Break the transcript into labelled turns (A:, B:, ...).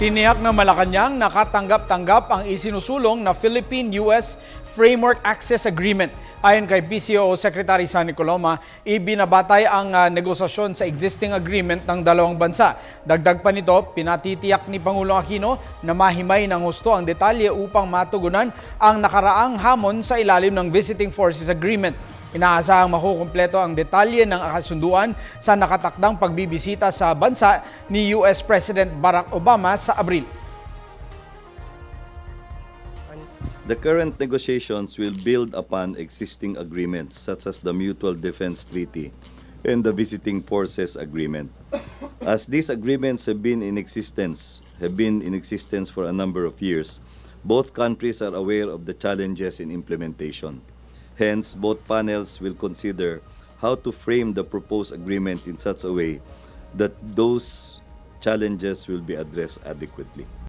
A: Tiniyak ng Malacanang nakatanggap-tanggap ang isinusulong na Philippine-US Framework Access Agreement. Ayon kay PCOO Secretary Sunny Coloma, ibinabatay ang negosasyon sa existing agreement ng dalawang bansa. Dagdag pa nito, pinatitiyak ni Pangulong Aquino na mahimay ng husto ang detalye upang matugunan ang nakaraang hamon sa ilalim ng Visiting Forces Agreement. Inaasahang makukumpleto ang detalye ng kasunduan sa nakatakdang pagbibisita sa bansa ni US President Barack Obama sa Abril.
B: The current negotiations will build upon existing agreements such as the Mutual Defense Treaty and the Visiting Forces Agreement. As these agreements have been in existence for a number of years, both countries are aware of the challenges in implementation. Hence, both panels will consider how to frame the proposed agreement in such a way that those challenges will be addressed adequately.